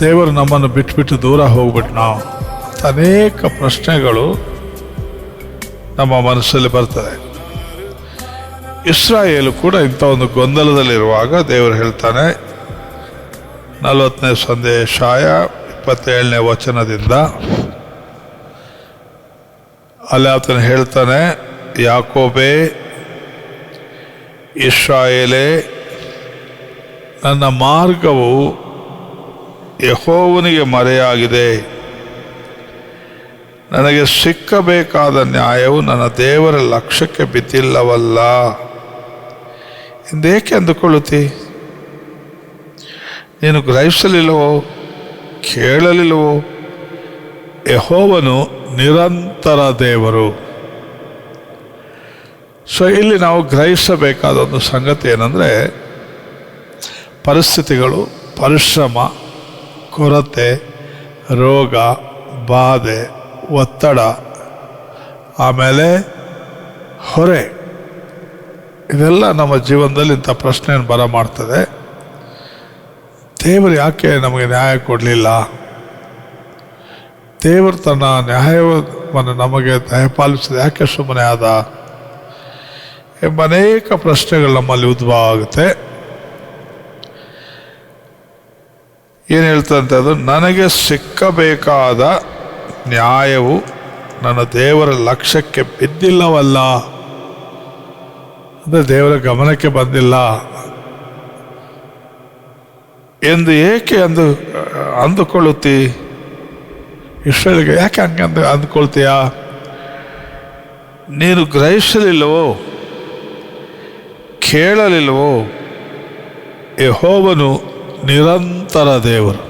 ದೇವರು ನಮ್ಮನ್ನು ಬಿಟ್ಬಿಟ್ಟು ದೂರ ಹೋಗ್ಬಿಟ್ಟು ನಾವು ಅನೇಕ ಪ್ರಶ್ನೆಗಳು ನಮ್ಮ ಮನಸ್ಸಲ್ಲಿ ಬರ್ತದೆ. ಇಸ್ರಾಯೇಲು ಕೂಡ ಇಂಥ ಒಂದು ಗೊಂದಲದಲ್ಲಿರುವಾಗ ದೇವರು ಹೇಳ್ತಾನೆ 40ನೇ ಸಂದೇಶಾಯ 27ನೇ ವಚನದಿಂದ, ಅಲ್ಲಿ ಆತನು ಹೇಳ್ತಾನೆ, ಯಾಕೋಬೇ, ಇಸ್ರಾಯೇಲೇ, ನನ್ನ ಮಾರ್ಗವು ಯೆಹೋವನಿಗೆ ಮರೆಯಾಗಿದೆ, ನನಗೆ ಸಿಕ್ಕಬೇಕಾದ ನ್ಯಾಯವು ನನ್ನ ದೇವರ ಲಕ್ಷ್ಯಕ್ಕೆ ಬಿದ್ದಿಲ್ಲವಲ್ಲ ಎಂದೇಕೆ ಅಂದುಕೊಳ್ಳುತ್ತಿ? ನೀನು ಗ್ರಹಿಸಲಿಲ್ಲವೋ, ಕೇಳಲಿಲ್ಲವೋ? ಯೆಹೋವನು ನಿರಂತರ ದೇವರು. ಸೊ ಇಲ್ಲಿ ನಾವು ಗ್ರಹಿಸಬೇಕಾದ ಒಂದು ಸಂಗತಿ ಏನಂದರೆ, ಪರಿಸ್ಥಿತಿಗಳು, ಪರಿಶ್ರಮ, ಕೊರತೆ, ರೋಗ, ಬಾಧೆ, ಒತ್ತಡ, ಆಮೇಲೆ ಹೊರೆ, ಇದೆಲ್ಲ ನಮ್ಮ ಜೀವನದಲ್ಲಿ ಇಂಥ ಪ್ರಶ್ನೆಯನ್ನು ಬರಮಾಡ್ತದೆ. ದೇವರು ಯಾಕೆ ನಮಗೆ ನ್ಯಾಯ ಕೊಡಲಿಲ್ಲ? ದೇವರು ತನ್ನ ನ್ಯಾಯವನ್ನು ನಮಗೆ ದಯಪಾಲಿಸಿದ ಯಾಕೆ ಸುಮ್ಮನೆ ಆದ ಎಂಬ ಅನೇಕ ಪ್ರಶ್ನೆಗಳು ನಮ್ಮಲ್ಲಿ ಉದ್ಭವ ಆಗುತ್ತೆ. ಏನು ಹೇಳ್ತಂತೆ ಅದು? ನನಗೆ ಸಿಕ್ಕಬೇಕಾದ ನ್ಯಾಯವು ನನ್ನ ದೇವರ ಲಕ್ಷ್ಯಕ್ಕೆ ಬಿದ್ದಿಲ್ಲವಲ್ಲ, ಅಂದರೆ ದೇವರ ಗಮನಕ್ಕೆ ಬಂದಿಲ್ಲ ಎಂದು ಏಕೆ ಅಂದುಕೊಳ್ಳುತ್ತಿ? ಇಸ್ರಾಯೇಲಿಗೆ ಯಾಕೆ ಹಂಗೆ ಅಂದುಕೊಳ್ತೀಯ? ನೀನು ಗ್ರಹಿಸಲಿಲ್ಲವೋ, ಕೇಳಲಿಲ್ಲವೋ? ಯೆಹೋವನು ನಿರಂತರ ದೇವರು.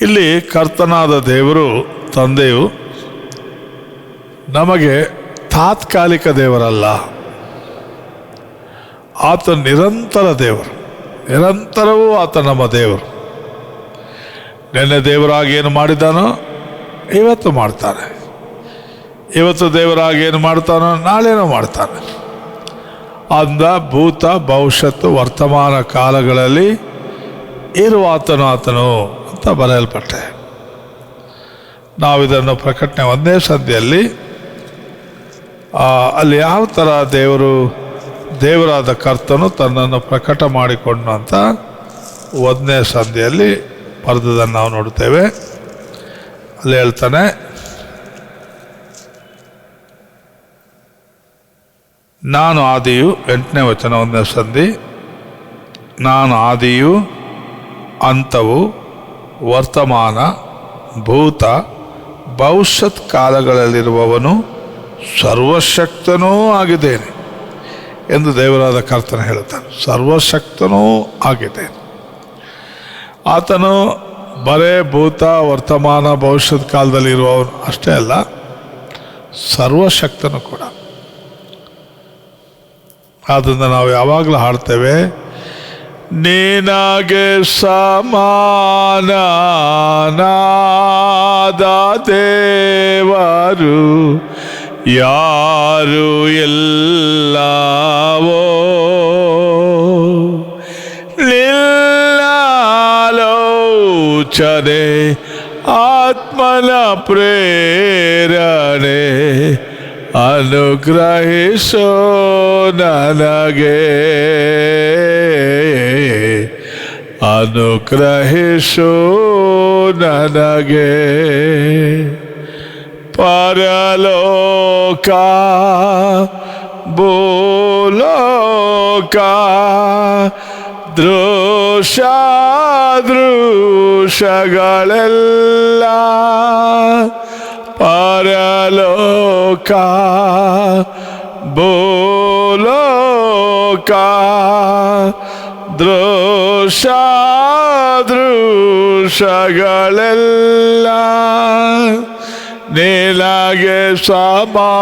ಇಲ್ಲಿ ಕರ್ತನಾದ ದೇವರು, ತಂದೆಯು ನಮಗೆ ತಾತ್ಕಾಲಿಕ ದೇವರಲ್ಲ, ಆತ ನಿರಂತರ ದೇವರು. ನಿರಂತರವೂ ಆತ ನಮ್ಮ ದೇವರು. ನಿನ್ನೆ ದೇವರಾಗಿ ಏನು ಮಾಡಿದ್ದಾನೋ ಇವತ್ತು ಮಾಡ್ತಾನೆ, ಇವತ್ತು ದೇವರಾಗಿ ಏನು ಮಾಡ್ತಾನೋ ನಾಳೆನೂ ಮಾಡ್ತಾನೆ. ಅಂದ ಭೂತ, ಭವಿಷ್ಯತ್ತು, ವರ್ತಮಾನ ಕಾಲಗಳಲ್ಲಿ ಇರುವ ಆತನು ಅಂತ ಬರೆಯಲ್ಪಟ್ಟೆ. ನಾವಿದನ್ನು ಪ್ರಕಟಣೆ 1ನೇ ಸಂಧಿಯಲ್ಲಿ ಅಲ್ಲಿ ಯಾವ ಥರ ದೇವರಾದ ಕರ್ತನು ತನ್ನನ್ನು ಪ್ರಕಟ ಮಾಡಿಕೊಂಡು ಅಂತ 1ನೇ ಸಂಧಿಯಲ್ಲಿ ಬರೆದದನ್ನು ನಾವು ನೋಡ್ತೇವೆ. ಅಲ್ಲಿ ಹೇಳ್ತಾನೆ, ನಾನು ಆದಿಯು, 8ನೇ ವಚನ 1ನೇ ಸಂಧಿ, ನಾನು ಆದಿಯು ಅಂತವು ವರ್ತಮಾನ ಭೂತ ಭವಿಷ್ಯತ್ ಕಾಲಗಳಲ್ಲಿರುವವನು ಸರ್ವಶಕ್ತನೂ ಆಗಿದ್ದೇನೆ ಎಂದು ದೇವರಾದ ಕರ್ತನ ಹೇಳುತ್ತಾನೆ. ಸರ್ವಶಕ್ತನೂ ಆಗಿದ್ದೇನೆ. ಆತನು ಬರೇ ಭೂತ ವರ್ತಮಾನ ಭವಿಷ್ಯದ ಕಾಲದಲ್ಲಿ ಇರುವವನು ಅಷ್ಟೇ ಅಲ್ಲ, ಸರ್ವಶಕ್ತನು ಕೂಡ. ಆದ್ದರಿಂದ ನಾವು ಯಾವಾಗಲೂ ಹಾಡ್ತೇವೆ, ನಿನಗೆ ಸಮಾನನಾದ ದೇವರು ಯಾರು ಎಲ್ಲವೋ, ನಿನ್ನಾಲೋಚನೆ ಆತ್ಮನ ಪ್ರೇರಣೆ ಅನುಗ್ರಹಿಸೋ ನನಗೆ, ಅನುಗ್ರಹಿಸೋ ನನಗೆ. ಪರಲೋಕ ಭೂಲೋಕ ದೃಶ್ಯಗಳೆಲ್ಲ, ಪರಲೋಕ ಭೂಲೋಕ ದೃಶ್ಯಗಳೆಲ್ಲ ನಿನಗೆ ಸಮಾನನಾದ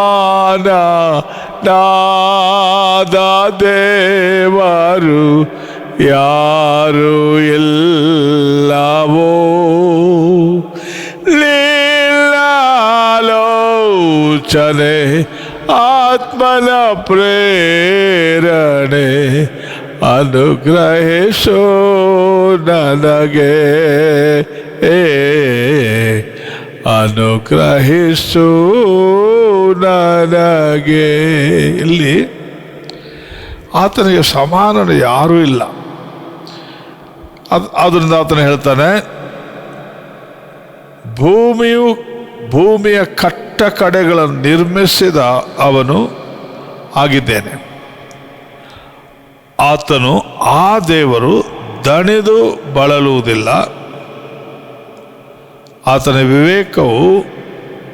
ದೇವರು ಯಾರು ಎಲ್ಲವೋ, ನಿನ್ನಾಲೋಚನೆ ಆತ್ಮನ ಪ್ರೇರಣೆ ಅನುಗ್ರಹಿಸು ನನಗೆ, ಅನುಗ್ರಹಿಸು ನನಗೆ. ಇಲ್ಲಿ ಆತನಿಗೆ ಸಮಾನನು ಯಾರೂ ಇಲ್ಲ. ಅದರಿಂದ ಆತನ ಹೇಳ್ತಾನೆ, ಭೂಮಿಯ ಕಟ್ಟ ಕಡೆಗಳನ್ನು ನಿರ್ಮಿಸಿದ ಅವನು ಆಗಿದ್ದೇನೆ. ಆತನು ಆ ದೇವರು ದಣಿದು ಬಳಲುವುದಿಲ್ಲ. ಆತನ ವಿವೇಕವು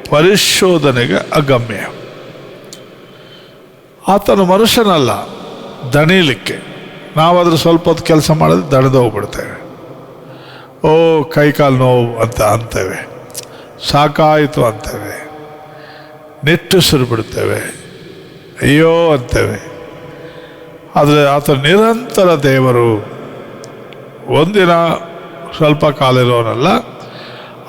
ಪರಿಶೋಧನೆಗೆ ಅಗಮ್ಯ. ಆತನು ಮನುಷ್ಯನಲ್ಲ ದಣಿಲಿಕ್ಕೆ. ನಾವಾದರೂ ಸ್ವಲ್ಪ ಹೊತ್ತು ಕೆಲಸ ಮಾಡಿದ್ರೆ ದಣಿದು ಹೋಗ್ಬಿಡ್ತೇವೆ. ಓ ಕೈಕಾಲು ನೋವು ಅಂತ ಅಂತೇವೆ, ಸಾಕಾಯಿತು ಅಂತೇವೆ, ನಿಟ್ಟುಸಿರು ಬಿಡ್ತೇವೆ, ಅಯ್ಯೋ ಅಂತೇವೆ. ಆದರೆ ಆತ ನಿರಂತರ ದೇವರು, ಒಂದಿನ ಸ್ವಲ್ಪ ಕಾಲ ಇರೋನಲ್ಲ.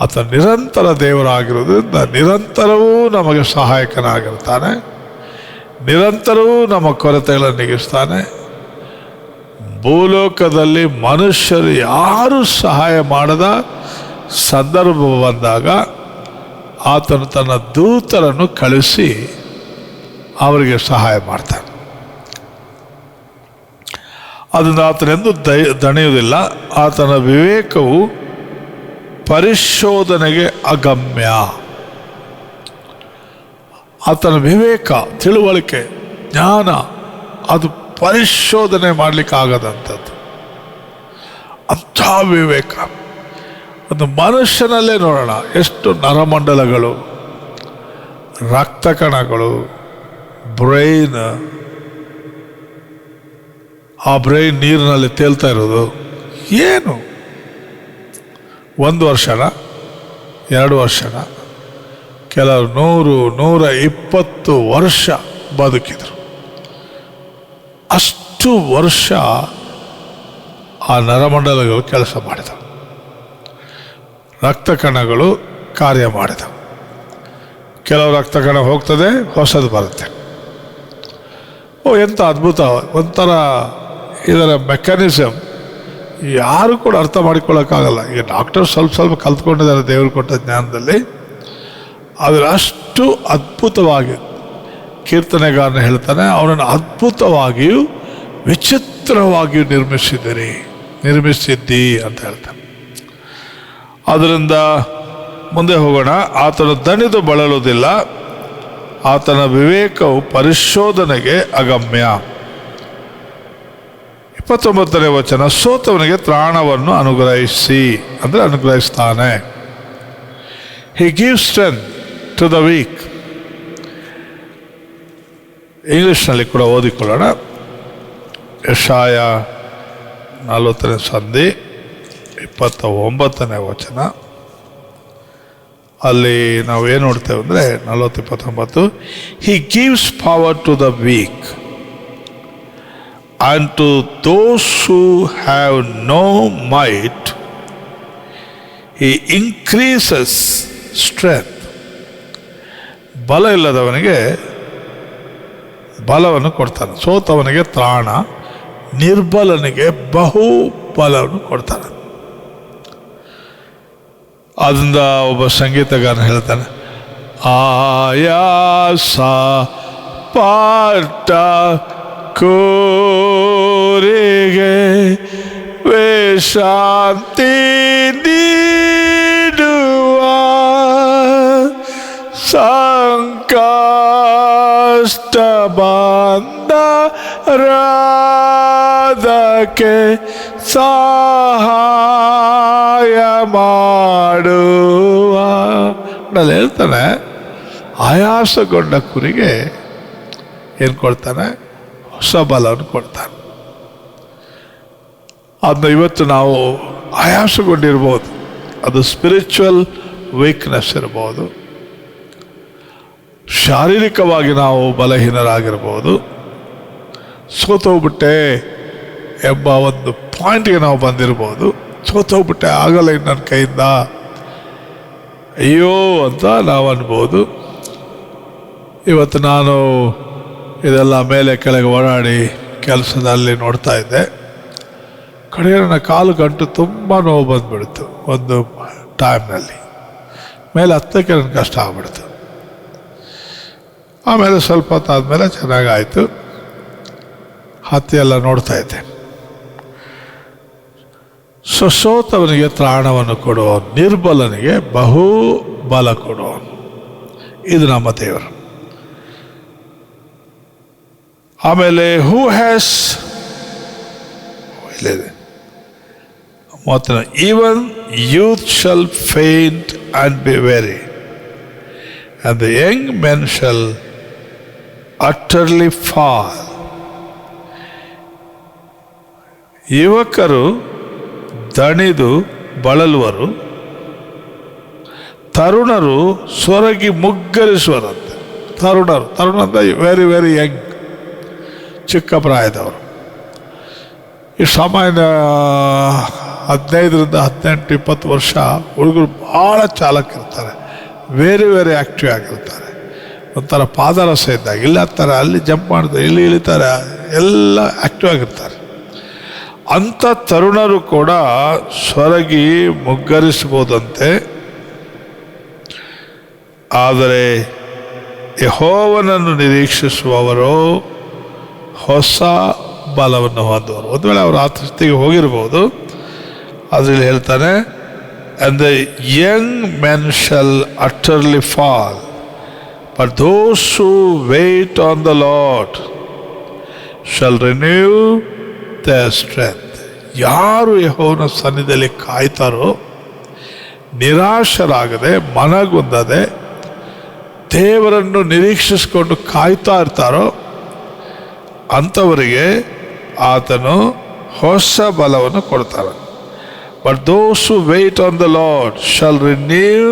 ಆತ ನಿರಂತರ ದೇವರಾಗಿರೋದ್ರಿಂದ ನಿರಂತರವೂ ನಮಗೆ ಸಹಾಯಕನಾಗಿರ್ತಾನೆ, ನಿರಂತರವೂ ನಮ್ಮ ಕೊರತೆಗಳನ್ನು ನೀಗಿಸ್ತಾನೆ. ಭೂಲೋಕದಲ್ಲಿ ಮನುಷ್ಯರು ಯಾರೂ ಸಹಾಯ ಮಾಡದ ಸಂದರ್ಭ ಬಂದಾಗ ಆತನು ತನ್ನ ದೂತರನ್ನು ಕಳಿಸಿ ಅವರಿಗೆ ಸಹಾಯ ಮಾಡ್ತಾನೆ. ಅದನ್ನು ಆತನೆಂದು ದಣಿಯುವುದಿಲ್ಲ. ಆತನ ವಿವೇಕವು ಪರಿಶೋಧನೆಗೆ ಅಗಮ್ಯ. ಆತನ ವಿವೇಕ, ತಿಳುವಳಿಕೆ, ಜ್ಞಾನ ಅದು ಪರಿಶೋಧನೆ ಮಾಡಲಿಕ್ಕೆ ಆಗದಂಥದ್ದು. ಅಂಥ ವಿವೇಕ ಒಂದು ಮನುಷ್ಯನಲ್ಲೇ ನೋಡೋಣ. ಎಷ್ಟು ನರಮಂಡಲಗಳು, ರಕ್ತ ಕಣಗಳು, ಬ್ರೈನ್, ಆ ಬ್ರೈನ್ ನೀರಿನಲ್ಲಿ ತೇಲ್ತಾ ಇರೋದು ಏನು? 1 ವರ್ಷನ 2 ವರ್ಷನ, ಕೆಲವರು 100-120 ವರ್ಷ ಬದುಕಿದ್ರು. ಅಷ್ಟು ವರ್ಷ ಆ ನರಮಂಡಲಗಳು ಕೆಲಸ ಮಾಡಿದವು, ರಕ್ತ ಕಣಗಳು ಕಾರ್ಯ ಮಾಡಿದವು. ಕೆಲವು ರಕ್ತ ಕಣ ಹೋಗ್ತದೆ, ಹೊಸದು ಬರುತ್ತೆ. ಓ ಎಂಥ ಅದ್ಭುತ! ಒಂಥರ ಇದರ ಮೆಕ್ಯಾನಿಸಮ್ ಯಾರು ಕೂಡ ಅರ್ಥ ಮಾಡಿಕೊಳ್ಳೋಕ್ಕಾಗಲ್ಲ. ಈಗ ಡಾಕ್ಟರ್ ಸ್ವಲ್ಪ ಕಲ್ತ್ಕೊಂಡಿದ್ದಾರೆ ದೇವರು ಕೊಟ್ಟ ಜ್ಞಾನದಲ್ಲಿ. ಆದರೆ ಅಷ್ಟು ಅದ್ಭುತವಾಗಿ ಕೀರ್ತನೆಗಾರನ ಹೇಳ್ತಾನೆ, ಅವನನ್ನು ಅದ್ಭುತವಾಗಿಯೂ ವಿಚಿತ್ರವಾಗಿಯೂ ನಿರ್ಮಿಸಿದ್ದಿ ಅಂತ ಹೇಳ್ತಾನೆ. ಅದರಿಂದ ಮುಂದೆ ಹೋಗೋಣ. ಆತನು ದಣಿದು ಬಳಲುವುದಿಲ್ಲ. ಆತನ ವಿವೇಕವು ಪರಿಶೋಧನೆಗೆ ಅಗಮ್ಯ. 29ನೇ ವಚನ, ಸೋತವನಿಗೆ ತ್ರಾಣವನ್ನು ಅನುಗ್ರಹಿಸಿ, ಅಂದರೆ ಅನುಗ್ರಹಿಸ್ತಾನೆ. He gives strength to the weak. ಇಂಗ್ಲಿಷ್ನಲ್ಲಿ ಕೂಡ ಓದಿಕೊಳ್ಳೋಣ. ಯೆಶಾಯ 40ನೇ ಸಂಧಿ 29ನೇ ವಚನ. ಅಲ್ಲಿ ನಾವು ಏನು ನೋಡ್ತೇವೆ ಅಂದರೆ 40:29, he gives power to the weak and to those who have no might he increases strength. ಬಲ ಇಲ್ಲದವನಿಗೆ ಬಲವನ್ನು ಕೊಡ್ತಾನೆ. ಸೋತವನಿಗೆ ತ್ರಾಣ, ನಿರ್ಬಲನಿಗೆ ಬಹು ಬಲವನ್ನು ಕೊಡ್ತಾನೆ. ಅದರಿಂದ ಒಬ್ಬ ಸಂಗೀತಗಾರನ ಹೇಳ್ತಾನೆ, ಆಯಾಸ ಪಾಟ ಕೋರಿಗೆ ವಿಶ್ರಾಂತಿ ನೀಡುವ ಸಂಕಷ್ಟ ಬಂದರಾದಕ್ಕೆ ಸಹಾಯ ಮಾಡುವ. ನಾನು ಹೇಳ್ತಾನೆ, ಆಯಾಸಗೊಂಡ ಕುರಿಗೆ ಏನು ಕೊಡ್ತಾನೆ? ಹೊಸ ಬಲವನ್ನು ಕೊಡ್ತಾನೆ. ಅದನ್ನ ಇವತ್ತು ನಾವು ಆಯಾಸಗೊಂಡಿರ್ಬೋದು, ಅದು ಸ್ಪಿರಿಚುವಲ್ ವೀಕ್ನೆಸ್ ಇರ್ಬೋದು, ಶಾರೀರಿಕವಾಗಿ ನಾವು ಬಲಹೀನರಾಗಿರ್ಬೋದು, ಸೋತೋಗ್ಬಿಟ್ಟೆ ಎಂಬ ಒಂದು ಪಾಯಿಂಟ್ಗೆ ನಾವು ಬಂದಿರ್ಬೋದು. ಸೋತೋಗ್ಬಿಟ್ಟೆ, ಆಗಲ್ಲ ನನ್ನ ಕೈಯಿಂದ, ಅಯ್ಯೋ ಅಂತ ನಾವು ಅನ್ಬೋದು. ಇವತ್ತು ನಾನು ಇದೆಲ್ಲ ಮೇಲೆ ಕೆಳಗೆ ಓಡಾಡಿ ಕೆಲಸದಲ್ಲಿ ನೋಡ್ತಾ ಇದ್ದೆ. ಕಡೆಗೆ ನನ್ನ ಕಾಲು ಗಂಟು ತುಂಬ ನೋವು ಬಂದುಬಿಡ್ತು. ಒಂದು ಟೈಮ್ನಲ್ಲಿ ಮೇಲೆ ಹತ್ತಕ್ಕೆ ನನಗೆ ಕಷ್ಟ ಆಗ್ಬಿಡ್ತು. ಆಮೇಲೆ ಸ್ವಲ್ಪ ಹೊತ್ತಾದಮೇಲೆ ಚೆನ್ನಾಗಾಯಿತು. ಹತ್ತಿ ಎಲ್ಲ ನೋಡ್ತಾ ಇದ್ದೆ. ಸೋತವನಿಗೆ ತ್ರಾಣವನ್ನು ಕೊಡುವವನು, ನಿರ್ಬಲನಿಗೆ ಬಹು ಬಲ ಕೊಡುವವನು. ಇದು ನಮ್ಮ ದೇವರು. ಆಮೇಲೆ ಹೂ ಹ್ಯಾಸ್ ಇಲ್ಲಿದೆ ಮತ್ತು even youth shall faint and be very and the Young men shall utterly fall. ಯುವಕರು ದಣಿದು ಬಳಲುವರು, ತರುಣರು ಸೊರಗಿ ಮುಗ್ಗರಿಸುವರಂತೆ. ತರುಣಂತ ವೆರಿ ವೆರಿ ಯಂಗ್, ಚಿಕ್ಕ ಪ್ರಾಯದವರು. ಈ ಸಾಮಾನ್ಯ 15ರಿಂದ 18-20 ವರ್ಷ ಹುಡುಗರು ಭಾಳ ಚಾಲಕಿರ್ತಾರೆ, ವೆರಿ ವೆರಿ ಆ್ಯಕ್ಟಿವ್ ಆಗಿರ್ತಾರೆ. ಒಂಥರ ಪಾದರಸ ಇದ್ದಾಗ ಇಲ್ಲಿ ಹತ್ತಾರೆ, ಅಲ್ಲಿ ಜಂಪ್ ಮಾಡ್ತಾರೆ, ಇಲ್ಲಿ ಇಳಿತಾರೆ, ಎಲ್ಲ ಆ್ಯಕ್ಟಿವ್ ಆಗಿರ್ತಾರೆ. ಅಂಥ ತರುಣರು ಕೂಡ ಸೊರಗಿ ಮುಗ್ಗರಿಸ್ಬೋದಂತೆ. ಆದರೆ ಯೆಹೋವನನ್ನು ನಿರೀಕ್ಷಿಸುವವರು ಹೊಸ ಬಲವನ್ನು ಹೊಂದುವರು. ಒಂದು ವೇಳೆ ಅವರು ಆತ್ಮಸ್ಥಿತಿಗೆ ಹೋಗಿರ್ಬೋದು, ಅದರಲ್ಲಿ ಹೇಳ್ತಾನೆ, and the young men shall utterly fall, but those who wait on the Lord shall renew their strength. ಯಾರು ಯೆಹೋವನ ಸನ್ನಿಧಿಯಲ್ಲಿ ಕಾಯ್ತಾರೋ, ನಿರಾಶರಾಗದೆ ಮನಗುಂದದೆ ದೇವರನ್ನು ನಿರೀಕ್ಷಿಸಿಕೊಂಡು ಕಾಯ್ತಾ ಇರ್ತಾರೋ ಅಂಥವರಿಗೆ ಆತನು ಹೊಸ ಬಲವನ್ನು ಕೊಡ್ತಾನೆ. But those who wait on the lord shall renew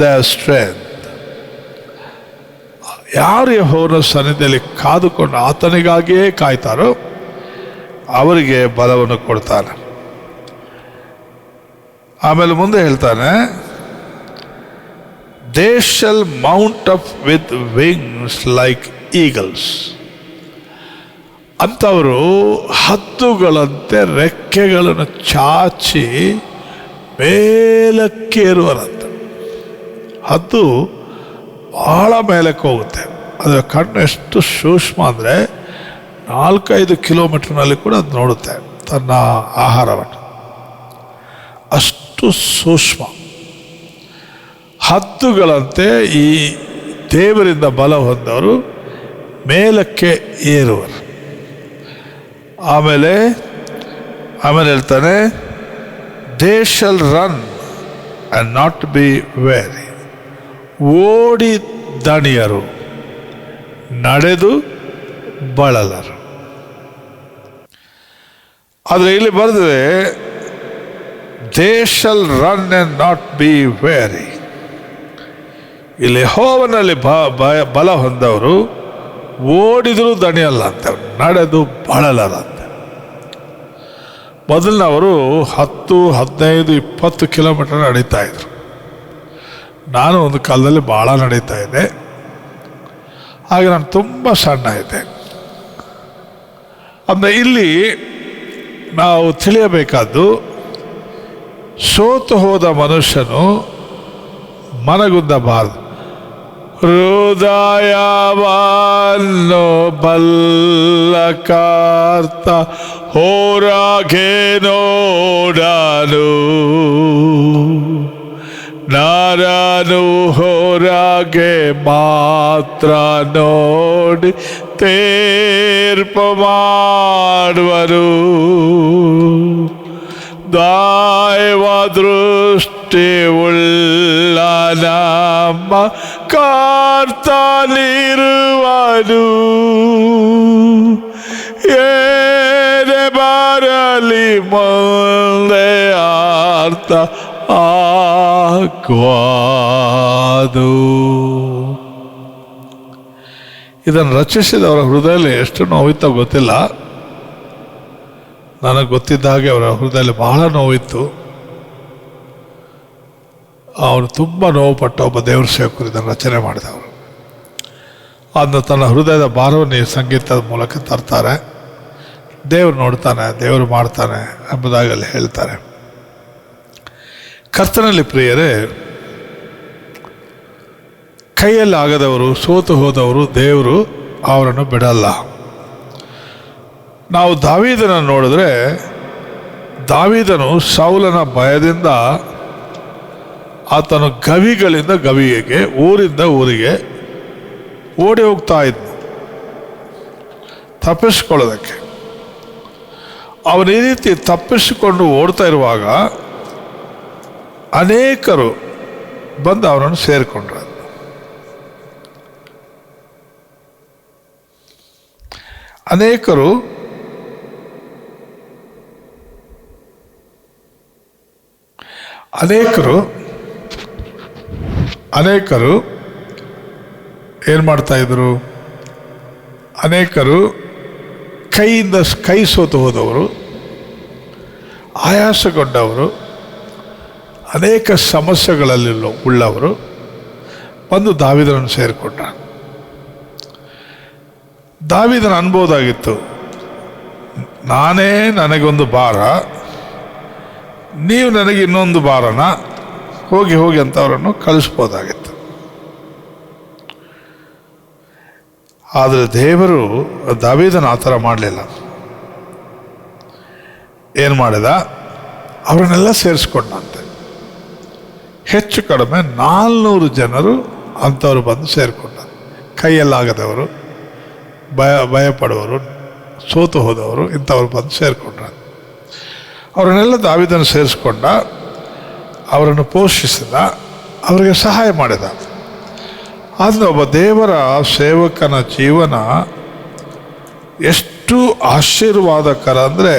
their strength. ಯಾರು ಯೆಹೋವನ ಸನ್ನಿಧಿಯಲ್ಲಿ ಕಾದುಕೊಂಡು ಆತನಿಗಾಗಿಯೇ ಕಾಯ್ತಾರೋ ಅವರಿಗೆ ಬಲವನ್ನು ಕೊಡ್ತಾನೆ. ಆಮೇಲೆ ಮುಂದೆ ಹೇಳ್ತಾನೆ, they shall Mount up with wings like eagles. ಅಂಥವರು ಹದ್ದುಗಳಂತೆ ರೆಕ್ಕೆಗಳನ್ನು ಚಾಚಿ ಮೇಲಕ್ಕೇರುವರಂತೆ. ಹದ್ದು ಭಾಳ ಮೇಲಕ್ಕೆ ಹೋಗುತ್ತೆ. ಅದರ ಕಣ್ಣು ಎಷ್ಟು ಸೂಕ್ಷ್ಮ ಅಂದರೆ 4-5 ಕಿಲೋಮೀಟರ್ನಲ್ಲಿ ಕೂಡ ಅದು ನೋಡುತ್ತೆ ತನ್ನ ಆಹಾರವನ್ನು. ಅಷ್ಟು ಸೂಕ್ಷ್ಮ. ಹದ್ದುಗಳಂತೆ ಈ ದೇವರಿಂದ ಬಲ ಹೊಂದವರು ಮೇಲಕ್ಕೆ ಏರುವರು. ಆಮೇಲೆ ಹೇಳ್ತಾನೆ, they shall run and not be very. ಓಡಿ ದಣಿಯರು, ನಡೆದು ಬಳಲರು. ಆದರೆ ಇಲ್ಲಿ ಬರೆದಿದೆ, they shall run and not be very. ಇಲ್ಲಿ ಯೆಹೋವನಲ್ಲಿ ಬಲ ಹೊಂದವರು ಓಡಿದರೂ ದಣಿಯಲ್ಲ ಅಂತ, ನಡೆದು ಬಳಲರಂತೆ. ಮೊದಲಿನವರು 10, 15, 20 ಕಿಲೋಮೀಟರ್ ನಡೀತಾ ಇದ್ರು. ನಾನು ಒಂದು ಕಾಲದಲ್ಲಿ ಭಾಳ ನಡೀತಾ ಇದ್ದೆ. ಹಾಗೆ ನಾನು ತುಂಬ ಸಣ್ಣ ಇದ್ದೆ. ಅಂದರೆ ಇಲ್ಲಿ ನಾವು ತಿಳಿಯಬೇಕಾದ್ದು, ಸೋತು ಹೋದ ಮನುಷ್ಯನು ಮನಗುಂದಬಾರದು. ಹೃದಯವನ್ನು ಬಲ್ಲ ಕರ್ತ ಹೊರಗೆ ನೋಡನು, ನರನು ಹೊರಗೆ ಮಾತ್ರ ನೋಡಿ ತೀರ್ಪು ಮಾಡುವರು. ದೈವ ದೃಷ್ಟಿ ಉಳ್ಳ ನಮ್ಮ ಕರ್ತನಿರುವನು. ಏನೇ ಬರಲಿ ಮುಂದೆ ಅರ್ಥ ಆಗುವುದು. ಇದನ್ನು ರಚಿಸಿದವರ ಹೃದಯದಲ್ಲಿ ಎಷ್ಟು ನೋವಿತ್ತೋ ಗೊತ್ತಿಲ್ಲ. ನನಗೆ ಗೊತ್ತಿದ್ದ ಹಾಗೆ ಅವರ ಹೃದಯದಲ್ಲಿ ಬಹಳ ನೋವಿತ್ತು. ಅವನು ತುಂಬ ನೋವು ಪಟ್ಟ ಒಬ್ಬ ದೇವರ ಸೇವಕರು ಇದನ್ನು ರಚನೆ ಮಾಡಿದವರು. ಅದನ್ನು ತನ್ನ ಹೃದಯದ ಭಾರವನ್ನು ಈ ಸಂಗೀತದ ಮೂಲಕ ತರ್ತಾರೆ. ದೇವರು ನೋಡ್ತಾನೆ, ದೇವರು ಮಾಡ್ತಾನೆ ಎಂಬುದಾಗಿ ಅಲ್ಲಿ ಹೇಳ್ತಾರೆ. ಕರ್ತನಲ್ಲಿ ಪ್ರಿಯರೇ, ಕೈಯಲ್ಲಿ ಆಗದವರು, ಸೋತು ಹೋದವರು ದೇವರು ಅವರನ್ನು ಬಿಡಲ್ಲ. ನಾವು ದಾವೀದನ ನೋಡಿದ್ರೆ, ದಾವೀದನು ಸೌಲನ ಭಯದಿಂದ ಆತನು ಗವಿಗಳಿಂದ ಗವಿಗೆ, ಊರಿಂದ ಊರಿಗೆ ಓಡಿ ಹೋಗ್ತಾ ಇದ್ನು ತಪ್ಪಿಸ್ಕೊಳ್ಳೋದಕ್ಕೆ. ಅವನು ಈ ರೀತಿ ತಪ್ಪಿಸಿಕೊಂಡು ಓಡ್ತಾ ಇರುವಾಗ ಅನೇಕರು ಬಂದು ಅವನನ್ನು ಸೇರಿಕೊಂಡ್ರು. ಅನೇಕರು ಏನು ಮಾಡ್ತಾ ಇದ್ರು? ಅನೇಕರು ಕೈ ಸೋತು ಹೋದವರು, ಆಯಾಸಗೊಂಡವರು, ಅನೇಕ ಸಮಸ್ಯೆಗಳಲ್ಲಿ ಉಳ್ಳವರು ಬಂದು ದಾವೀದನನ್ನು ಸೇರಿಕೊಂಡ. ದಾವೀದನ ಅನ್ಬೋದಾಗಿತ್ತು, ನಾನೇ ನನಗೊಂದು ಭಾರ, ನೀವು ನನಗೆ ಇನ್ನೊಂದು ಭಾರನ, ಹೋಗಿ ಅಂತ ಅವರನ್ನು ಕಳಿಸ್ಬೋದಾಗಿತ್ತು. ಆದರೆ ದೇವರು ದಾವೀದನ ಆ ಥರ ಮಾಡಲಿಲ್ಲ. ಏನು ಮಾಡಿದ? ಅವರನ್ನೆಲ್ಲ ಸೇರಿಸ್ಕೊಂಡಂತೆ. ಹೆಚ್ಚು ಕಡಿಮೆ 400 ಜನರು ಅಂಥವ್ರು ಬಂದು ಸೇರಿಕೊಂಡ. ಕೈಯಲ್ಲಾಗದವರು, ಭಯಪಡುವರು, ಸೋತು ಹೋದವರು, ಇಂಥವ್ರು ಬಂದು ಸೇರಿಕೊಂಡ್ರ. ಅವರನ್ನೆಲ್ಲ ದಾವೀದನ ಸೇರಿಸ್ಕೊಂಡ, ಅವರನ್ನು ಪೋಷಿಸಿದ, ಅವರಿಗೆ ಸಹಾಯ ಮಾಡಿದ. ಆದರೆ ಒಬ್ಬ ದೇವರ ಸೇವಕನ ಜೀವನ ಎಷ್ಟು ಆಶೀರ್ವಾದಕರ ಅಂದರೆ,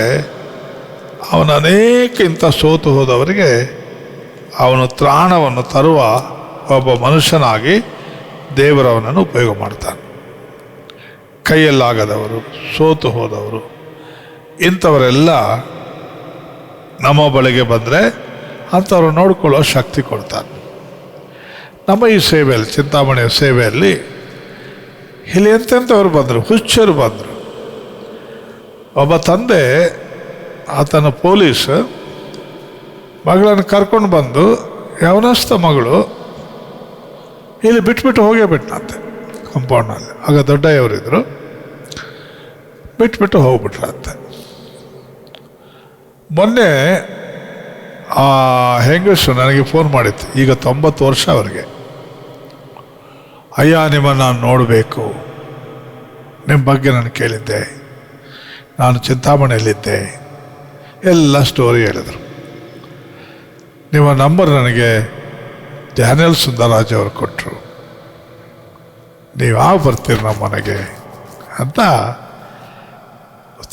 ಅವನ ಅನೇಕ ಇಂಥ ಸೋತು ಹೋದವರಿಗೆ ಅವನು ತ್ರಾಣವನ್ನು ತರುವ ಒಬ್ಬ ಮನುಷ್ಯನಾಗಿ ದೇವರವನನ್ನು ಉಪಯೋಗ ಮಾಡ್ತಾನೆ. ಕೈಯಲ್ಲಾಗದವರು, ಸೋತು ಹೋದವರು, ಇಂಥವರೆಲ್ಲ ನಮ್ಮ ಬಳಿಗೆ ಬಂದರೆ ಅಂಥವ್ರು ನೋಡಿಕೊಳ್ಳೋ ಶಕ್ತಿ ಕೊಡ್ತಾನೆ. ನಮ್ಮ ಈ ಸೇವೆಯಲ್ಲಿ, ಚಿಂತಾಮಣಿಯ ಸೇವೆಯಲ್ಲಿ ಇಲ್ಲಿ ಎಂತೆಂಥವ್ರು ಬಂದರು, ಹುಚ್ಚರು ಬಂದರು. ಒಬ್ಬ ತಂದೆ, ಆತನ ಪೊಲೀಸ್ ಮಗಳನ್ನು ಕರ್ಕೊಂಡು ಬಂದು, ಯವನಸ್ಥ ಮಗಳು ಇಲ್ಲಿ ಬಿಟ್ಬಿಟ್ಟು ಹೋಗೇ ಬಿಟ್ನಂತೆ ಕಂಪೌಂಡ್ನಲ್ಲಿ. ಆಗ ದೊಡ್ಡಯವರಿದ್ದರು, ಬಿಟ್ಬಿಟ್ಟು ಹೋಗ್ಬಿಟ್ರಂತೆ. ಮೊನ್ನೆ ಆ ಹೆಂಗಸು ನನಗೆ ಫೋನ್ ಮಾಡಿತ್ತು, ಈಗ 90 ವರ್ಷ ಅವರಿಗೆ. ಅಯ್ಯ, ನಿಮ್ಮನ್ನು ನಾನು ನೋಡಬೇಕು, ನಿಮ್ಮ ಬಗ್ಗೆ ನಾನು ಕೇಳಿದ್ದೆ, ನಾನು ಚಿಂತಾಮಣಿಯಲ್ಲಿದ್ದೆ, ಎಲ್ಲ ಸ್ಟೋರಿ ಹೇಳಿದರು. ನಿಮ್ಮ ನಂಬರ್ ನನಗೆ ಡ್ಯಾನಿಯಲ್ ಸುಂದರರಾಜ್ ಅವರು ಕೊಟ್ಟರು, ನೀವು ಯಾವ ಬರ್ತೀರಿ ನಮ್ಮ ಮನೆಗೆ ಅಂತ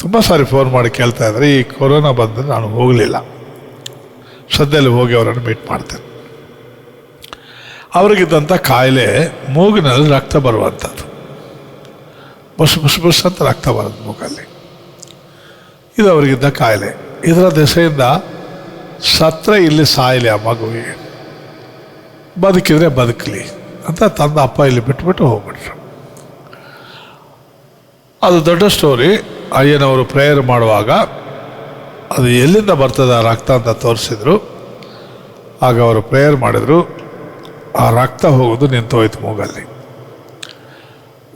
ತುಂಬ ಸಾರಿ ಫೋನ್ ಮಾಡಿ ಕೇಳ್ತಾ ಇದ್ದಾರೆ. ಈ ಕೊರೋನಾ ಬಂದರೆ ನಾನು ಹೋಗಲಿಲ್ಲ, ಸದ್ಯದಲ್ಲಿ ಹೋಗಿ ಅವರನ್ನು ಮೀಟ್ ಮಾಡ್ತೇನೆ. ಅವರಿಗಿದ್ದಂಥ ಕಾಯಿಲೆ ಮೂಗಿನಲ್ಲಿ ರಕ್ತ ಬರುವಂಥದ್ದು, ಬಸ್ ಅಂತ ರಕ್ತ ಬರೋದು ಮೂಗಲ್ಲಿ. ಇದು ಅವರಿಗಿದ್ದ ಕಾಯಿಲೆ. ಇದರ ದೆಸೆಯಿಂದ ಸತ್ರ ಇಲ್ಲಿ ಸಾಯಲಿ, ಆ ಮಗುವಿಗೆ ಬದುಕಿದ್ರೆ ಬದುಕಲಿ ಅಂತ ತಂದ ಅಪ್ಪ ಇಲ್ಲಿ ಬಿಟ್ಬಿಟ್ಟು ಹೋಗ್ಬಿಟ್ರು. ಅದು ದೊಡ್ಡ ಸ್ಟೋರಿ. ಅಯ್ಯನವರು ಪ್ರೇಯರ್ ಮಾಡುವಾಗ ಅದು ಎಲ್ಲಿಂದ ಬರ್ತದೆ ಆ ರಕ್ತ ಅಂತ ತೋರಿಸಿದ್ರು. ಆಗ ಅವರು ಪ್ರೇಯರ್ ಮಾಡಿದರು, ಆ ರಕ್ತ ಹೋಗೋದು ನಿಂತೋಯ್ತು ಮೂಗಲ್ಲಿ.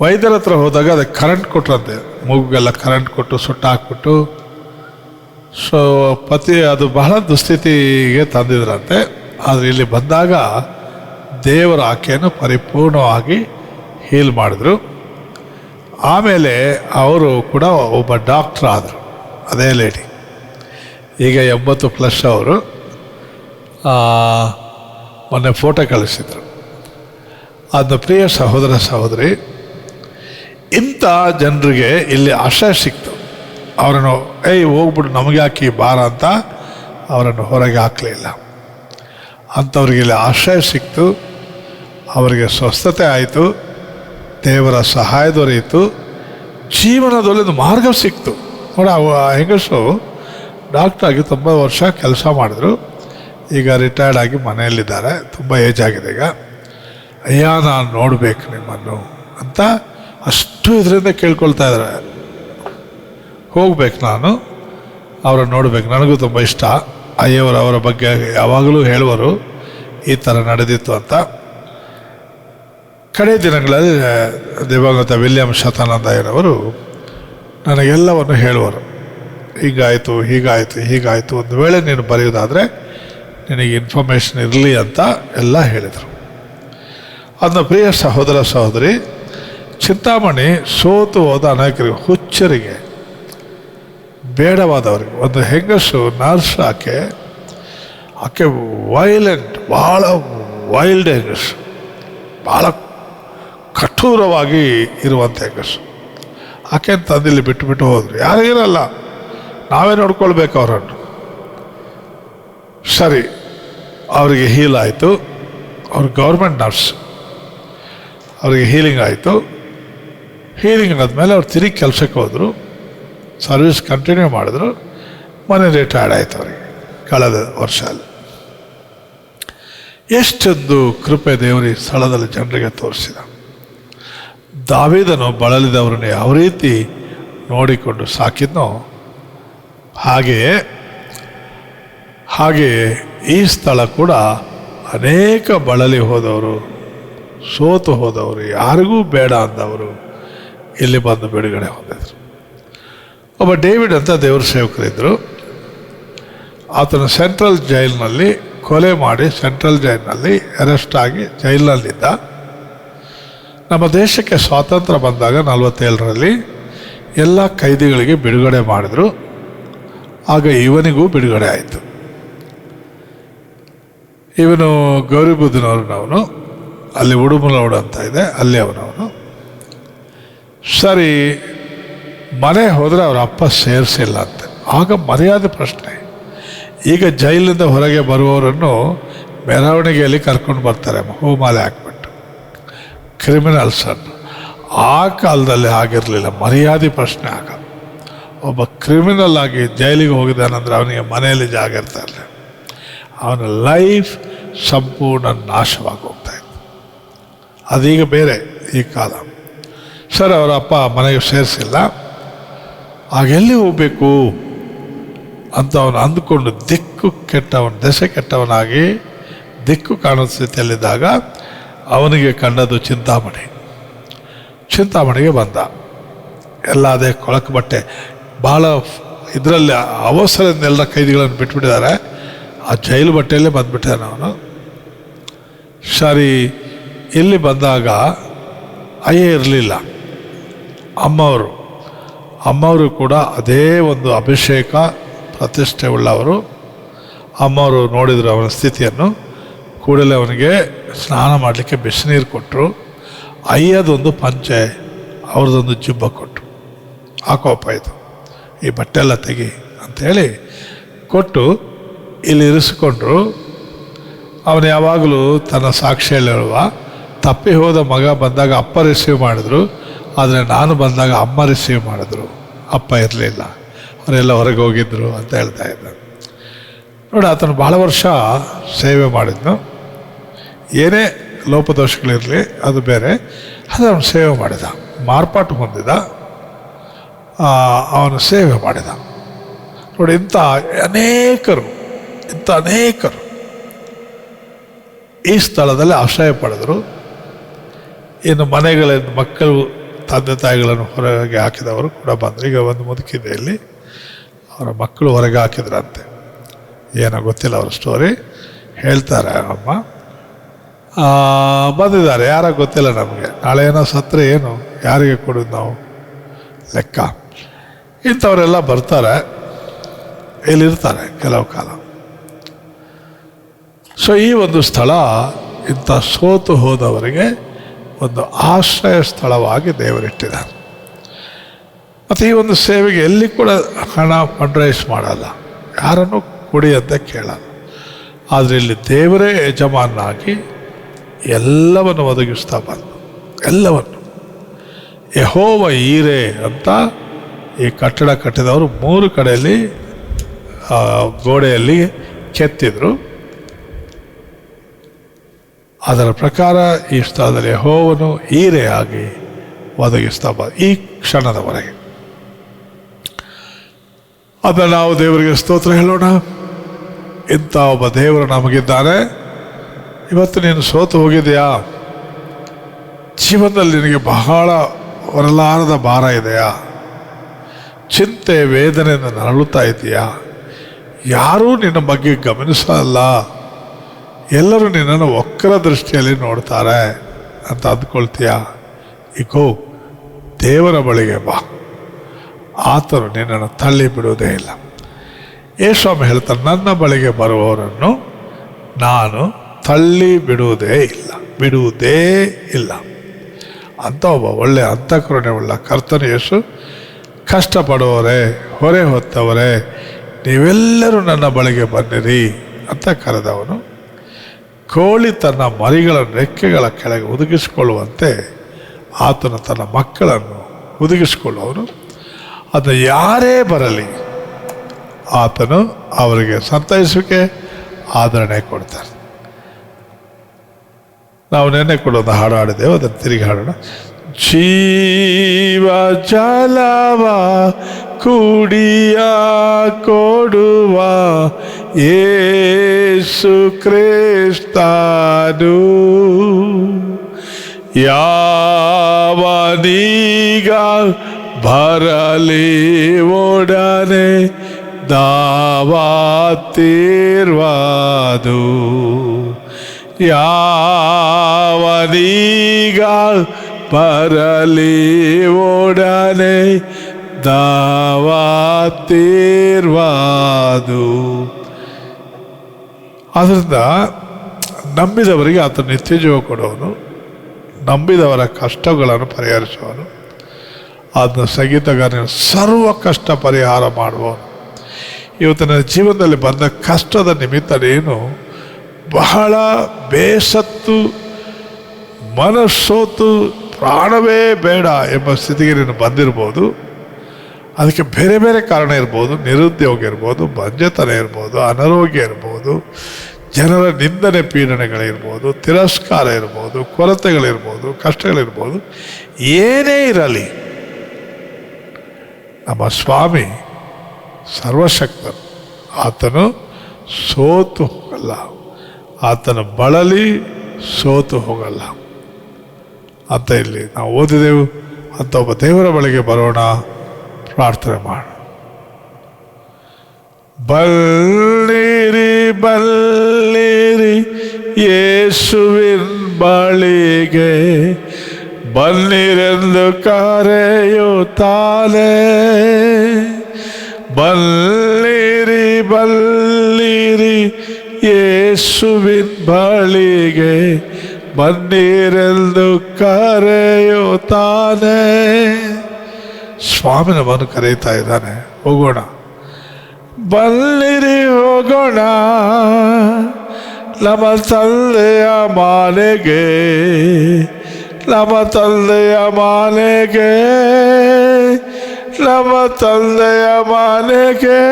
ವೈದ್ಯರ ಹತ್ರ ಹೋದಾಗ ಅದಕ್ಕೆ ಕರೆಂಟ್ ಕೊಟ್ರಂತೆ, ಮೂಗಿಗೆಲ್ಲ ಕರೆಂಟ್ ಕೊಟ್ಟು ಸುಟ್ಟು ಹಾಕ್ಬಿಟ್ಟು. ಸೊ ಅದು ಬಹಳ ದುಸ್ಥಿತಿಗೆ ತಂದಿದ್ರಂತೆ. ಆದರೆ ಇಲ್ಲಿ ಬಂದಾಗ ದೇವರ ಆಕೆಯನ್ನು ಪರಿಪೂರ್ಣವಾಗಿ ಹೀಲ್ ಮಾಡಿದ್ರು. ಆಮೇಲೆ ಅವರು ಕೂಡ ಒಬ್ಬ ಡಾಕ್ಟ್ರ್ ಆದರು, ಅದೇ ಲೇಡಿ. ಈಗ 80+ ಅವರು ಮೊನ್ನೆ ಫೋಟೋ ಕಳಿಸಿದರು. ಅದನ್ನ ಪ್ರಿಯ ಸಹೋದರ ಸಹೋದರಿ, ಇಂಥ ಜನರಿಗೆ ಇಲ್ಲಿ ಆಶ್ರಯ ಸಿಕ್ತು. ಅವರನ್ನು ಹೋಗ್ಬಿಟ್ಟು ನಮಗೆ ಹಾಕಿ ಬಾರ ಅಂತ ಅವರನ್ನು ಹೊರಗೆ ಹಾಕಲಿಲ್ಲ. ಅಂಥವ್ರಿಗೆ ಇಲ್ಲಿ ಆಶ್ರಯ ಸಿಕ್ತು, ಅವರಿಗೆ ಸ್ವಸ್ಥತೆ ಆಯಿತು, ದೇವರ ಸಹಾಯ ದೊರೆಯಿತು, ಜೀವನದಲ್ಲಿ ಒಂದು ಮಾರ್ಗ ಸಿಕ್ತು. ನೋಡಿ, ಆ ಹೆಂಗಸು ಡಾಕ್ಟ್ರಾಗಿ 90 ವರ್ಷ ಕೆಲಸ ಮಾಡಿದ್ರು. ಈಗ ರಿಟೈರ್ಡ್ ಆಗಿ ಮನೆಯಲ್ಲಿದ್ದಾರೆ, ತುಂಬ ಏಜ್ ಆಗಿದೆ ಈಗ. ಅಯ್ಯ, ನಾನು ನೋಡಬೇಕು ನಿಮ್ಮನ್ನು ಅಂತ ಅಷ್ಟು ಇದರಿಂದ ಕೇಳ್ಕೊಳ್ತಾ ಇದ್ದಾರೆ. ಹೋಗ್ಬೇಕು, ನಾನು ಅವರನ್ನು ನೋಡಬೇಕು. ನನಗೂ ತುಂಬ ಇಷ್ಟ. ಅಯ್ಯವರು ಅವರ ಬಗ್ಗೆ ಯಾವಾಗಲೂ ಹೇಳುವರು ಈ ಥರ ನಡೆದಿತ್ತು ಅಂತ. ಕಡೆ ದಿನಗಳಲ್ಲಿ ದಿವಂಗತ ವಿಲಿಯಂ ಶತಾನಂದಯ್ಯನವರು ನನಗೆಲ್ಲವನ್ನು ಹೇಳುವರು. ಹೀಗಾಯಿತು, ಹೀಗಾಯಿತು, ಹೀಗಾಯಿತು, ಒಂದು ವೇಳೆ ನೀನು ಬರೆಯೋದಾದರೆ ನಿನಗೆ ಇನ್ಫಾರ್ಮೇಷನ್ ಇರಲಿ ಅಂತ ಎಲ್ಲ ಹೇಳಿದರು. ಅದನ್ನ ಪ್ರಿಯ ಸಹೋದರ ಸಹೋದರಿ, ಚಿಂತಾಮಣಿ ಸೋತು ಹೋದ ಅನೇಕರಿಗೆ, ಹುಚ್ಚರಿಗೆ, ಬೇಡವಾದವರಿಗೆ, ಒಂದು ಹೆಂಗಸು ನರ್ಸ್, ಆಕೆ ವೈಲೆಂಟ್, ಭಾಳ ವೈಲ್ಡ್ ಹೆಂಗಸು, ಭಾಳ ಕಠೋರವಾಗಿ ಇರುವಂಥ ಹೆಂಗಸು. ಆಕೆ ತಂದಿಲ್ಲಿ ಬಿಟ್ಟು ಹೋದ್ರು. ಯಾರಿಗಿರಲ್ಲ, ನಾವೇ ನೋಡ್ಕೊಳ್ಬೇಕು ಅವರನ್ನು. ಸರಿ, ಅವರಿಗೆ ಹೀಲ್ ಆಯಿತು. ಅವ್ರು ಗೌರ್ಮೆಂಟ್ ನರ್ಸ್, ಅವರಿಗೆ ಹೀಲಿಂಗ್ ಆಯಿತು. ಹೀಲಿಂಗ್ ಆದಮೇಲೆ ಅವ್ರು ತಿರುಗಿ ಕೆಲಸಕ್ಕೆ ಹೋದರು, ಸರ್ವಿಸ್ ಕಂಟಿನ್ಯೂ ಮಾಡಿದ್ರು. ಮನೆ ರಿಟೈರ್ಡ್ ಆಯಿತು ಅವರಿಗೆ ಕಳೆದ ವರ್ಷ. ಅಲ್ಲಿ ಎಷ್ಟೊಂದು ಕೃಪೆ ದೇವರ ಈ ಸ್ಥಳದಲ್ಲಿ ಜನರಿಗೆ ತೋರಿಸಿದ. ದಾವೀದನು ಬಳಲಿದವರನ್ನು ಯಾವ ರೀತಿ ನೋಡಿಕೊಂಡು ಸಾಕಿದ್ನೋ ಹಾಗೆಯೇ ಈ ಸ್ಥಳ ಕೂಡ ಅನೇಕ ಬಳಲಿ ಹೋದವರು, ಸೋತು ಹೋದವರು, ಯಾರಿಗೂ ಬೇಡ ಅಂದವರು ಇಲ್ಲಿ ಬಂದು ಬಿಡುಗಡೆ ಹೊಂದಿದ್ರು. ಒಬ್ಬ ಡೇವಿಡ್ ಅಂತ ದೇವರ ಸೇವಕರಿದ್ದರು. ಆತನು ಸೆಂಟ್ರಲ್ ಜೈಲಿನಲ್ಲಿ ಕೊಲೆ ಮಾಡಿ ಸೆಂಟ್ರಲ್ ಜೈಲಿನಲ್ಲಿ ಅರೆಸ್ಟ್ ಆಗಿ ಜೈಲಿನಲ್ಲಿದ್ದ. ನಮ್ಮ ದೇಶಕ್ಕೆ ಸ್ವಾತಂತ್ರ್ಯ ಬಂದಾಗ 47ರಲ್ಲಿ ಎಲ್ಲ ಕೈದಿಗಳಿಗೆ ಬಿಡುಗಡೆ ಮಾಡಿದರು. ಆಗ ಇವನಿಗೂ ಬಿಡುಗಡೆ ಆಯಿತು. ಇವನು ಗೌರಿಬುದ್ಧನವರನವನು, ಅಲ್ಲಿ ಉಡುಮಲೋಡು ಅಂತ ಇದೆ, ಅಲ್ಲಿ ಅವನವನು. ಸರಿ, ಮನೆ ಹೋದರೆ ಅವರ ಅಪ್ಪ ಸೇರಿಸಿಲ್ಲ ಅಂತೆ. ಆಗ ಮರ್ಯಾದೆ ಪ್ರಶ್ನೆ. ಈಗ ಜೈಲಿಂದ ಹೊರಗೆ ಬರುವವರನ್ನು ಮೆರವಣಿಗೆಯಲ್ಲಿ ಕರ್ಕೊಂಡು ಬರ್ತಾರೆ, ಹೂಮಾಲೆ ಹಾಕ್ಬಿಟ್ಟು, ಕ್ರಿಮಿನಲ್ಸನ್ನು. ಆ ಕಾಲದಲ್ಲಿ ಆಗಿರಲಿಲ್ಲ, ಮರ್ಯಾದೆ ಪ್ರಶ್ನೆ ಆಗ. ಒಬ್ಬ ಕ್ರಿಮಿನಲ್ ಆಗಿ ಜೈಲಿಗೆ ಹೋಗಿದ್ದಾನಂದ್ರೆ ಅವನಿಗೆ ಮನೆಯಲ್ಲಿ ಜಾಗ ಇರ್ತಾ ಇರಲಿಲ್ಲ. ಅವನ ಲೈಫ್ ಸಂಪೂರ್ಣ ನಾಶವಾಗಿ ಹೋಗ್ತಾ ಇತ್ತು. ಅದೀಗ ಬೇರೆ ಈ ಕಾಲ. ಸರ್, ಅವರ ಅಪ್ಪ ಮನೆಗೆ ಸೇರಿಸಿಲ್ಲ. ಆಗೆಲ್ಲಿ ಹೋಗಬೇಕು ಅಂತ ಅವನು ಅಂದುಕೊಂಡು ದೆಸೆ ಕೆಟ್ಟವನಾಗಿ ದಿಕ್ಕು ಕಾಣೋ ಸ್ಥಿತಿಯಲ್ಲಿದ್ದಾಗ ಅವನಿಗೆ ಕಂಡದ್ದು ಚಿಂತಾಮಣಿಗೆ ಬಂದ. ಎಲ್ಲ ಅದೇ ಕೊಳಕು ಬಟ್ಟೆ, ಭಾಳ ಇದರಲ್ಲಿ ಅವಸರದಿಂದ ಎಲ್ಲ ಕೈದಿಗಳನ್ನು ಬಿಟ್ಬಿಟ್ಟಿದ್ದಾರೆ. ಆ ಜೈಲು ಬಟ್ಟೆಯಲ್ಲೇ ಬಂದುಬಿಟ್ಟಿದ್ದಾನೆ ಅವನು. ಸರಿ, ಇಲ್ಲಿ ಬಂದಾಗ ಅಯ್ಯ ಇರಲಿಲ್ಲ. ಅಮ್ಮವರು ಕೂಡ ಅದೇ ಒಂದು ಅಭಿಷೇಕ ಪ್ರತಿಷ್ಠೆ ಉಳ್ಳವರು. ಅಮ್ಮವರು ನೋಡಿದರು ಅವನ ಸ್ಥಿತಿಯನ್ನು. ಕೂಡಲೇ ಅವನಿಗೆ ಸ್ನಾನ ಮಾಡಲಿಕ್ಕೆ ಬಿಸಿನೀರು ಕೊಟ್ಟರು. ಅಯ್ಯದೊಂದು ಪಂಚೆ, ಅವ್ರದ್ದೊಂದು ಜುಬ್ಬ ಕೊಟ್ಟರು. ಹಾಕೋಪ್ಪ ಇದು, ಈ ಬಟ್ಟೆ ಎಲ್ಲ ತೆಗಿ ಅಂಥೇಳಿ ಕೊಟ್ಟು ಇಲ್ಲಿ ಇರಿಸ್ಕೊಂಡ್ರು. ಅವನು ಯಾವಾಗಲೂ ತನ್ನ ಸಾಕ್ಷಿ ಹೇಳುವ, ತಪ್ಪಿ ಹೋದ ಮಗ ಬಂದಾಗ ಅಪ್ಪ ರಿಸೀವ್ ಮಾಡಿದ್ರು, ಆದರೆ ನಾನು ಬಂದಾಗ ಅಮ್ಮ ರಿಸೀವ್ ಮಾಡಿದ್ರು, ಅಪ್ಪ ಇರಲಿಲ್ಲ, ಅವರೆಲ್ಲ ಹೊರಗೆ ಹೋಗಿದ್ರು ಅಂತ ಹೇಳ್ತಾ ಇದ್ದ. ನೋಡಿ, ಆತನು ಭಾಳ ವರ್ಷ ಸೇವೆ ಮಾಡಿದ್ನು. ಏನೇ ಲೋಪದೋಷಗಳಿರಲಿ ಅದು ಬೇರೆ, ಅದು ಅವನು ಸೇವೆ ಮಾಡಿದ, ಮಾರ್ಪಾಟು ಹೊಂದಿದ, ಅವನು ಸೇವೆ ಮಾಡಿದ. ನೋಡಿ, ಇಂಥ ಅನೇಕರು ಈ ಸ್ಥಳದಲ್ಲಿ ಆಶ್ರಯ ಪಡೆದರು. ಇನ್ನು ಮನೆಗಳಿಂದ ಮಕ್ಕಳು ತಂದೆ ತಾಯಿಗಳನ್ನು ಹೊರಗೆ ಹಾಕಿದವರು ಕೂಡ ಬಂದರು. ಈಗ ಒಂದು ಮುದುಕಿದೆ ಇಲ್ಲಿ, ಅವರ ಮಕ್ಕಳು ಹೊರಗೆ ಹಾಕಿದ್ರಂತೆ. ಏನೋ ಗೊತ್ತಿಲ್ಲ, ಅವ್ರ ಸ್ಟೋರಿ ಹೇಳ್ತಾರೆ. ಅಮ್ಮ ಬಂದಿದ್ದಾರೆ, ಯಾರೋ ಗೊತ್ತಿಲ್ಲ ನಮಗೆ. ನಾಳೆ ಏನೋ ಸತ್ತರೆ ಏನು, ಯಾರಿಗೆ ಕೊಡೋದು ನಾವು ಲೆಕ್ಕ. ಇಂಥವರೆಲ್ಲ ಬರ್ತಾರೆ, ಇಲ್ಲಿರ್ತಾರೆ ಕೆಲವು ಕಾಲ. ಸೊ ಈ ಒಂದು ಸ್ಥಳ ಇಂಥ ಸೋತು ಹೋದವರಿಗೆ ಒಂದು ಆಶ್ರಯ ಸ್ಥಳವಾಗಿ ದೇವರಿಟ್ಟಿದ್ದಾರೆ. ಮತ್ತು ಈ ಒಂದು ಸೇವೆಗೆ ಎಲ್ಲಿ ಕೂಡ ಹಣ ಫಂಡ್ರೈಸ್ ಮಾಡಲ್ಲ, ಯಾರನ್ನು ಕೊಡಿ ಅಂತ ಕೇಳಲ್ಲ. ಆದರೆ ಇಲ್ಲಿ ದೇವರೇ ಯಜಮಾನಾಗಿ ಎಲ್ಲವನ್ನು ಒದಗಿಸ್ತಾ ಬಂದು, ಎಲ್ಲವನ್ನು. ಯೆಹೋವ ಈರೆ ಅಂತ ಈ ಕಟ್ಟಡ ಕಟ್ಟಿದವರು 3 ಕಡೆಯಲ್ಲಿ ಗೋಡೆಯಲ್ಲಿ ಕೆತ್ತಿದ್ರು. ಅದರ ಪ್ರಕಾರ ಈ ಸ್ಥಳದಲ್ಲಿ ಯೆಹೋವನು ಈರೆಯಾಗಿ ಒದಗಿಸ್ತಾ ಈ ಕ್ಷಣದವರೆಗೆ. ಅದನ್ನು ನಾವು ದೇವರಿಗೆ ಸ್ತೋತ್ರ ಹೇಳೋಣ. ಇಂಥ ಒಬ್ಬ ದೇವರು ನಮಗಿದ್ದಾನೆ. ಇವತ್ತು ನೀನು ಸೋತು ಹೋಗಿದೆಯಾ? ಜೀವನದಲ್ಲಿ ನಿನಗೆ ಬಹಳ ಹೊರಲಾರದ ಭಾರ ಇದೆಯಾ? ಚಿಂತೆ ವೇದನೆಯಿಂದ ನರಳುತ್ತಾ ಇದೆಯಾ? ಯಾರೂ ನಿನ್ನ ಬಗ್ಗೆ ಗಮನಿಸಲ್ಲ, ಎಲ್ಲರೂ ನಿನ್ನನ್ನು ವಕ್ರ ದೃಷ್ಟಿಯಲ್ಲಿ ನೋಡ್ತಾರೆ ಅಂತ ಅಂದ್ಕೊಳ್ತೀಯ. ಈಗೋ ದೇವರ ಬಳಿಗೆ ಬಾ, ಆತನು ನಿನ್ನನ್ನು ತಳ್ಳಿ ಬಿಡುವುದೇ ಇಲ್ಲ. ಯೇಸುಸ್ವಾಮಿ ಹೇಳ್ತಾರೆ, ನನ್ನ ಬಳಿಗೆ ಬರುವವರನ್ನು ನಾನು ತಳ್ಳಿ ಬಿಡುವುದೇ ಇಲ್ಲ ಅಂತ ಒಬ್ಬ ಒಳ್ಳೆಯ ಅಂತಃಕರುಣೆ ಉಳ್ಳ ಕರ್ತನ ಯೇಸು ಕಷ್ಟಪಡುವವರೇ, ಹೊರೆ ಹೊತ್ತವರೇ, ನೀವೆಲ್ಲರೂ ನನ್ನ ಬಳಿಗೆ ಬನ್ನಿರಿ ಅಂತ ಕರೆದವನು. ಕೋಳಿ ತನ್ನ ಮರಿಗಳ ರೆಕ್ಕೆಗಳ ಕೆಳಗೆ ಒದಗಿಸಿಕೊಳ್ಳುವಂತೆ ಆತನು ತನ್ನ ಮಕ್ಕಳನ್ನು ಒದಗಿಸಿಕೊಳ್ಳುವನು. ಅದು ಯಾರೇ ಬರಲಿ ಆತನು ಅವರಿಗೆ ಸಂತೈಸುವಿಕೆ, ಆದರಣೆ ಕೊಡ್ತಾನೆ. ನಾವು ನೆನ್ನೆ ಕೂಡ ಒಂದು ಹಾಡು ಹಾಡಿದೆವು, ಅದನ್ನು ತಿರುಗಿ ಹಾಡೋಣ. ಜೀವ ಜಲವ ಕುಡಿಯ ಕೊಡುವ ಯೇಸು ಕ್ರಿಸ್ತನು ಯಾವನೀಗ ಬರಲಿ ಒಡನೆ ದಾವಾತಿರ್ವಾದು, ಯಾವನೀಗ ಬರಲಿ ಒಡನೆ ದಾವಾತಿರ್ವಾದು. ಆದ್ದರಿಂದ ನಂಬಿದವರಿಗೆ ಆತ ನಿತ್ಯ ಜೀವ ಕೊಡುವನು, ನಂಬಿದವರ ಕಷ್ಟಗಳನ್ನು ಪರಿಹರಿಸುವನು. ಅದನ್ನು ಸಂಗೀತಗಾರನ ಸರ್ವ ಕಷ್ಟ ಪರಿಹಾರ ಮಾಡುವನು. ಇವತ್ತು ನನ್ನ ಜೀವನದಲ್ಲಿ ಬಂದ ಕಷ್ಟದ ನಿಮಿತ್ತ ನೀನು ಬಹಳ ಬೇಸತ್ತು, ಮನಸ್ಸೋತು, ಪ್ರಾಣವೇ ಬೇಡ ಎಂಬ ಸ್ಥಿತಿಗೆ ನೀನು ಬಂದಿರ್ಬೋದು. ಅದಕ್ಕೆ ಬೇರೆ ಬೇರೆ ಕಾರಣ ಇರ್ಬೋದು. ನಿರುದ್ಯೋಗ ಇರ್ಬೋದು, ಬಂಜೆತನ ಇರ್ಬೋದು, ಅನಾರೋಗ್ಯ ಇರ್ಬೋದು, ಜನರ ನಿಂದನೆ ಪೀಡನೆಗಳಿರ್ಬೋದು, ತಿರಸ್ಕಾರ ಇರ್ಬೋದು, ಕೊರತೆಗಳಿರ್ಬೋದು, ಕಷ್ಟಗಳಿರ್ಬೋದು. ಏನೇ ಇರಲಿ, ನಮ್ಮ ಸ್ವಾಮಿ ಸರ್ವಶಕ್ತನು, ಆತನು ಸೋತು ಹೋಗಲ್ಲ, ಆತನ ಬಳಲಿ ಸೋತು ಹೋಗಲ್ಲ ಅಂತ ಇಲ್ಲಿ ನಾವು ಓದಿದೆವು. ಅಂತ ಒಬ್ಬ ದೇವರ ಬಳಿಗೆ ಬರೋಣ, ಪ್ರಾರ್ಥನೆ ಮಾಡೋಣ. ಬಲ್ಲಿರಿ ಬಲ್ಲಿರಿ ಯೇಸುವಿನ ಬಳಿಗೆ ಬನ್ನಿರೆಂದು ಕರೆಯುತ್ತಾನೆ. ಬಲ್ಲಿರಿ ಬಲ್ಲಿರಿ ಯೇಸುವಿನ ಬಳಿಗೆ ಬನ್ನಿರೆಂದು ಕರೆಯುತ್ತಾನೆ. ಸ್ವಾಮಿ ನಮ್ಮನ್ನು ಕರೆಯುತ್ತಾ ಇದ್ದಾನೆ. ಹೋಗೋಣ, ಬಲ್ಲಿರಿ ಹೋಗೋಣ ನಮ್ಮ ತಂದೆಯ ಮನೆಗೆ, ನಮ್ಮ ತಂದೆಯ ಮನೆಗೆ, ನಮ್ಮ ತಂದೆಯ ಮನೆಗೆ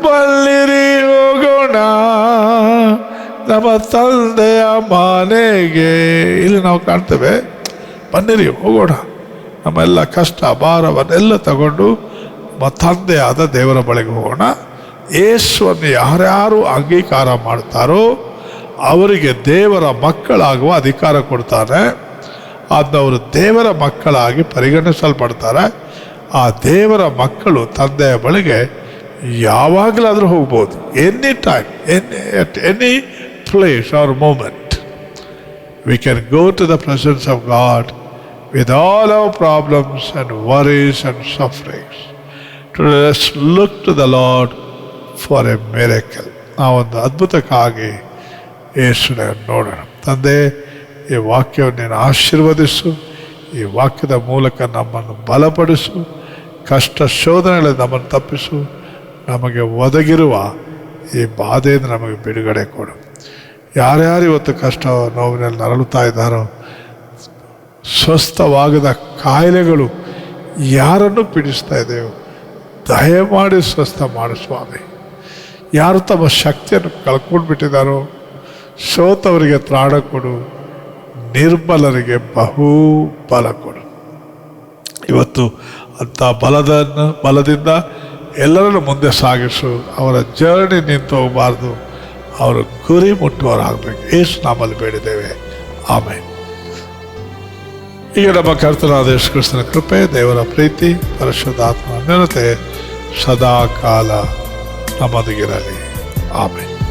ಬಲ್ಲಿರಿ ಹೋಗೋಣ ನಮ್ಮ ತಂದೆಯ ಮನೆಗೆ. ಇಲ್ಲಿ ನಾವು ಕಾಣ್ತೇವೆ, ಬನ್ನಿರಿ ಹೋಗೋಣ, ನಮ್ಮೆಲ್ಲ ಕಷ್ಟ ಭಾರವನ್ನೆಲ್ಲ ತಗೊಂಡು ನಮ್ಮ ತಂದೆಯಾದ ದೇವರ ಬಳಿಗೆ ಹೋಗೋಣ. ಯೇಸುವನ್ನು ಯಾರ್ಯಾರು ಅಂಗೀಕಾರ ಮಾಡ್ತಾರೋ ಅವರಿಗೆ ದೇವರ ಮಕ್ಕಳಾಗುವ ಅಧಿಕಾರ ಕೊಡ್ತಾನೆ. ಅದನ್ನ ಅವರು ದೇವರ ಮಕ್ಕಳಾಗಿ ಪರಿಗಣಿಸಲ್ಪಡ್ತಾರೆ. ಆ ದೇವರ ಮಕ್ಕಳು ತಂದೆಯ ಬಳಿಗೆ ಯಾವಾಗಲಾದರೂ ಹೋಗ್ಬೋದು. Any time, at any place or moment we can go to the presence of God with all our problems and worries and sufferings. Let's look to the Lord for a miracle. ನಾವೊಂದು ಅದ್ಭುತಕ್ಕಾಗಿ ಯೇಸುನ ನೋಡೋಣ. ತಂದೆ, ಈ ವಾಕ್ಯವನ್ನು ನೀನು ಆಶೀರ್ವದಿಸು. ಈ ವಾಕ್ಯದ ಮೂಲಕ ನಮ್ಮನ್ನು ಬಲಪಡಿಸು. ಕಷ್ಟ ಶೋಧನೆಗಳಲ್ಲಿ ನಮ್ಮನ್ನು ತಪ್ಪಿಸು. ನಮಗೆ ಒದಗಿರುವ ಈ ಬಾಧೆಯಿಂದ ನಮಗೆ ಬಿಡುಗಡೆ ಕೊಡು. ಯಾರ್ಯಾರು ಇವತ್ತು ಕಷ್ಟ ನೋವಿನಲ್ಲಿ ನರಳುತ್ತಾ ಇದ್ದಾರೋ, ಸ್ವಸ್ಥವಾಗದ ಕಾಯಿಲೆಗಳು ಯಾರನ್ನು ಪೀಡಿಸ್ತಾ ಇದೆಯೋ ದಯಮಾಡಿ ಸ್ವಸ್ಥ ಮಾಡು ಸ್ವಾಮಿ. ಯಾರು ತಮ್ಮ ಶಕ್ತಿಯನ್ನು ಕಳ್ಕೊಂಡು ಬಿಟ್ಟಿದ್ದಾರೋ ಸೋತವರಿಗೆ ತ್ರಾಣ ಕೊಡು, ನಿರ್ಬಲರಿಗೆ ಬಹು ಬಲ ಕೊಡು. ಇವತ್ತು ಅಂಥ ಬಲದಿಂದ ಎಲ್ಲರನ್ನು ಮುಂದೆ ಸಾಗಿಸು. ಅವರ ಜರ್ನಿ ನಿಂತು ಹೋಗಬಾರ್ದು, ಅವರು ಗುರಿ ಮುಟ್ಟುವವರಾಗಬೇಕು. ಯೇಸು ನಾಮದಲ್ಲಿ ಬೇಡಿದ್ದೇವೆ, ಆಮೆನ್. ಈಗ ನಮ್ಮ ಕರ್ತನಾದ ಯೇಸು ಕ್ರಿಸ್ತನ ಕೃಪೆ, ದೇವರ ಪ್ರೀತಿ, ಪರಿಶುದ್ಧಾತ್ಮನ ಅನ್ಯೋನ್ಯತೆ ಸದಾ ಕಾಲ ನಮ್ಮೊಂದಿಗಿರಲಿ. ಆಮೆನ್.